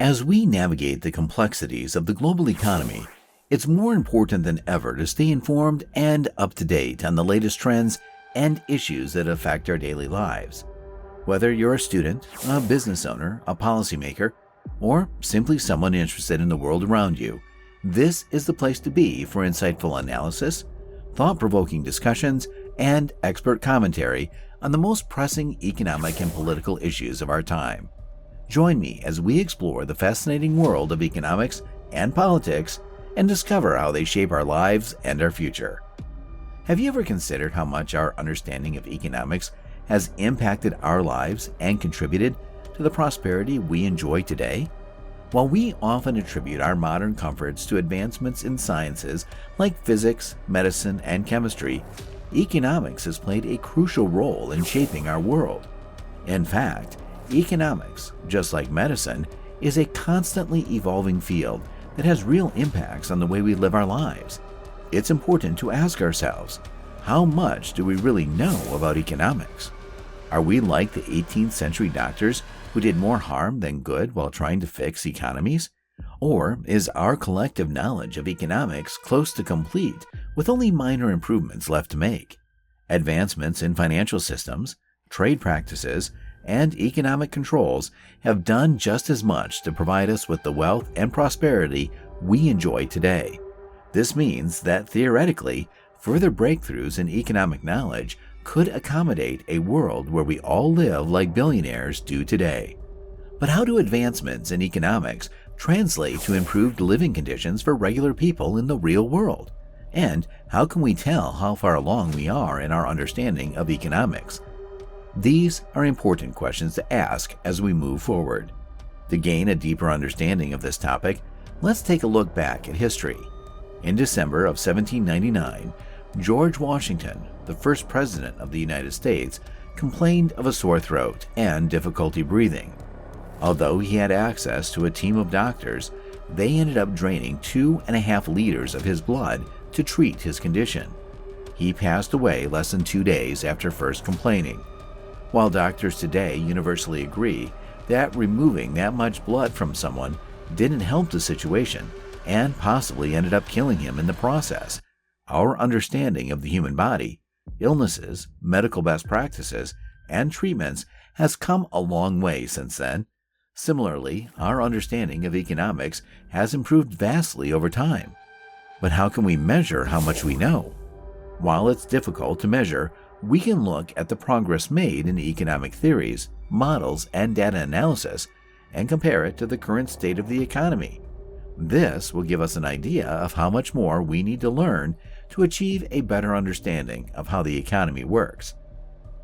As we navigate the complexities of the global economy, it's more important than ever to stay informed and up to date on the latest trends and issues that affect our daily lives. Whether you're a student, a business owner, a policymaker, or simply someone interested in the world around you, this is the place to be for insightful analysis, thought-provoking discussions, and expert commentary on the most pressing economic and political issues of our time. Join me as we explore the fascinating world of economics and politics and discover how they shape our lives and our future. Have you ever considered how much our understanding of economics has impacted our lives and contributed to the prosperity we enjoy today? While we often attribute our modern comforts to advancements in sciences like physics, medicine, and chemistry, economics has played a crucial role in shaping our world. In fact, economics, just like medicine, is a constantly evolving field that has real impacts on the way we live our lives. It's important to ask ourselves, how much do we really know about economics? Are we like the 18th century doctors who did more harm than good while trying to fix economies? Or is our collective knowledge of economics close to complete with only minor improvements left to make? Advancements in financial systems, trade practices, and economic controls have done just as much to provide us with the wealth and prosperity we enjoy today. This means that theoretically, further breakthroughs in economic knowledge could accommodate a world where we all live like billionaires do today. But how do advancements in economics translate to improved living conditions for regular people in the real world? And how can we tell how far along we are in our understanding of economics? These are important questions to ask as we move forward. To gain a deeper understanding of this topic, let's take a look back at history. In December of 1799, George Washington, the first president of the United States, complained of a sore throat and difficulty breathing. Although he had access to a team of doctors, they ended up draining 2.5 liters of his blood to treat his condition. He passed away less than 2 days after first complaining. While doctors today universally agree that removing that much blood from someone didn't help the situation and possibly ended up killing him in the process, our understanding of the human body, illnesses, medical best practices, and treatments has come a long way since then. Similarly, our understanding of economics has improved vastly over time. But how can we measure how much we know? While it's difficult to measure, we can look at the progress made in economic theories, models, and data analysis, and compare it to the current state of the economy. This will give us an idea of how much more we need to learn to achieve a better understanding of how the economy works.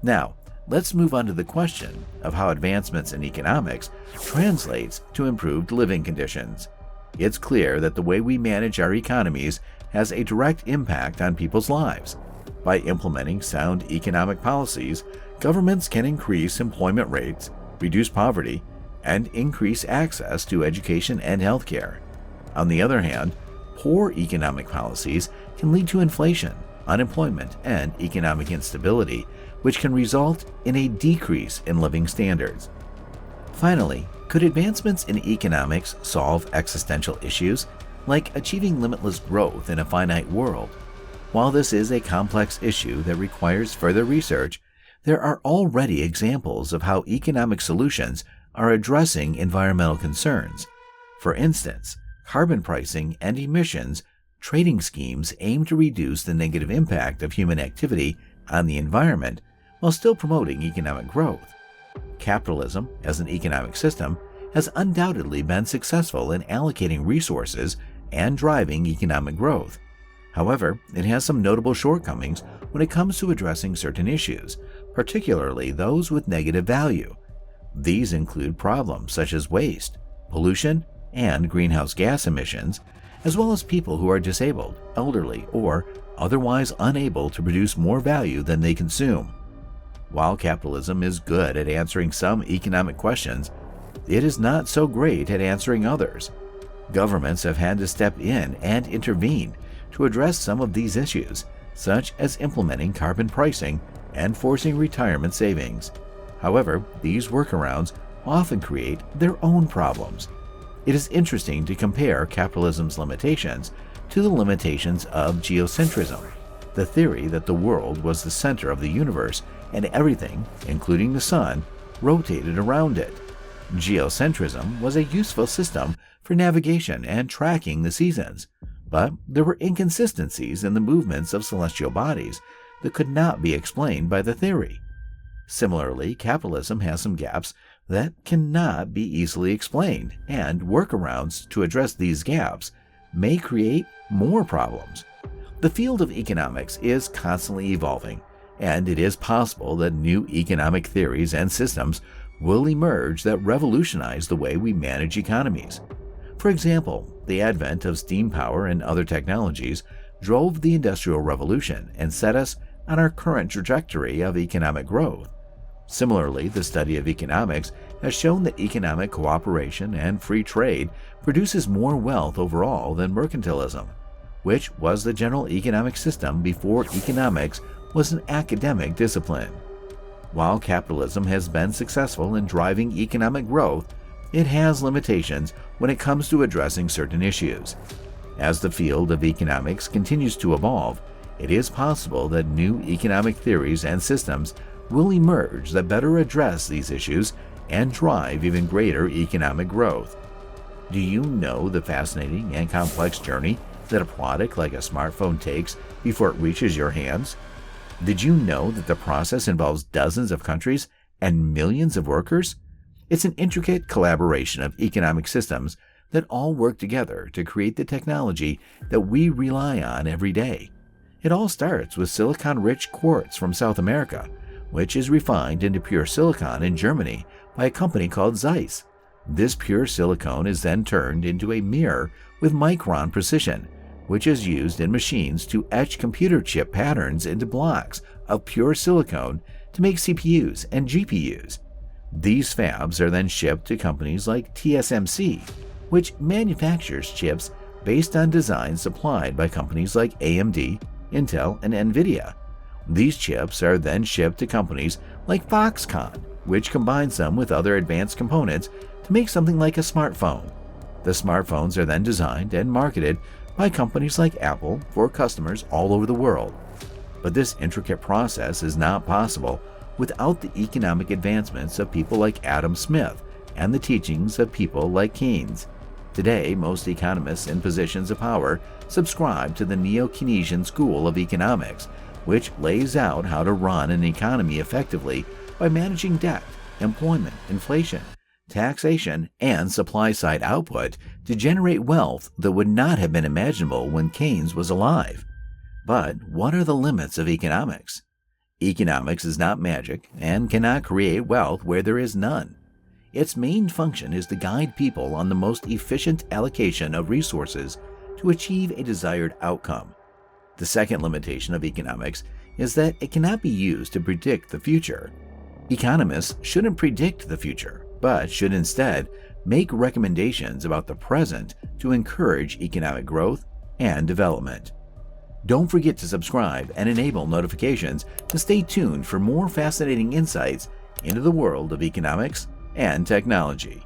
Now, let's move on to the question of how advancements in economics translates to improved living conditions. It's clear that the way we manage our economies has a direct impact on people's lives. By implementing sound economic policies, governments can increase employment rates, reduce poverty, and increase access to education and healthcare. On the other hand, poor economic policies can lead to inflation, unemployment, and economic instability, which can result in a decrease in living standards. Finally, could advancements in economics solve existential issues, like achieving limitless growth in a finite world? While this is a complex issue that requires further research, there are already examples of how economic solutions are addressing environmental concerns. For instance, carbon pricing and emissions trading schemes aim to reduce the negative impact of human activity on the environment while still promoting economic growth. Capitalism, as an economic system, has undoubtedly been successful in allocating resources and driving economic growth. However, it has some notable shortcomings when it comes to addressing certain issues, particularly those with negative value. These include problems such as waste, pollution, and greenhouse gas emissions, as well as people who are disabled, elderly, or otherwise unable to produce more value than they consume. While capitalism is good at answering some economic questions, it is not so great at answering others. Governments have had to step in and intervene to address some of these issues, such as implementing carbon pricing and forcing retirement savings. However, these workarounds often create their own problems. It is interesting to compare capitalism's limitations to the limitations of geocentrism, the theory that the world was the center of the universe and everything, including the sun, rotated around it. Geocentrism was a useful system for navigation and tracking the seasons, but there were inconsistencies in the movements of celestial bodies that could not be explained by the theory. Similarly, capitalism has some gaps that cannot be easily explained, and workarounds to address these gaps may create more problems. The field of economics is constantly evolving, and it is possible that new economic theories and systems will emerge that revolutionize the way we manage economies. For example, the advent of steam power and other technologies drove the Industrial Revolution and set us on our current trajectory of economic growth. Similarly, the study of economics has shown that economic cooperation and free trade produces more wealth overall than mercantilism, which was the general economic system before economics was an academic discipline. While capitalism has been successful in driving economic growth, it has limitations when it comes to addressing certain issues. As the field of economics continues to evolve, it is possible that new economic theories and systems will emerge that better address these issues and drive even greater economic growth. Do you know the fascinating and complex journey that a product like a smartphone takes before it reaches your hands? Did you know that the process involves dozens of countries and millions of workers? It's an intricate collaboration of economic systems that all work together to create the technology that we rely on every day. It all starts with silicon-rich quartz from South America, which is refined into pure silicon in Germany by a company called Zeiss. This pure silicon is then turned into a mirror with micron precision, which is used in machines to etch computer chip patterns into blocks of pure silicon to make CPUs and GPUs. These fabs are then shipped to companies like TSMC, which manufactures chips based on designs supplied by companies like AMD, Intel, and NVIDIA. These chips are then shipped to companies like Foxconn, which combines them with other advanced components to make something like a smartphone. The smartphones are then designed and marketed by companies like Apple for customers all over the world. But this intricate process is not possible without the economic advancements of people like Adam Smith and the teachings of people like Keynes. Today, most economists in positions of power subscribe to the Neo-Keynesian school of economics, which lays out how to run an economy effectively by managing debt, employment, inflation, taxation, and supply-side output to generate wealth that would not have been imaginable when Keynes was alive. But what are the limits of economics? Economics is not magic and cannot create wealth where there is none. Its main function is to guide people on the most efficient allocation of resources to achieve a desired outcome. The second limitation of economics is that it cannot be used to predict the future. Economists shouldn't predict the future, but should instead make recommendations about the present to encourage economic growth and development. Don't forget to subscribe and enable notifications to stay tuned for more fascinating insights into the world of economics and technology.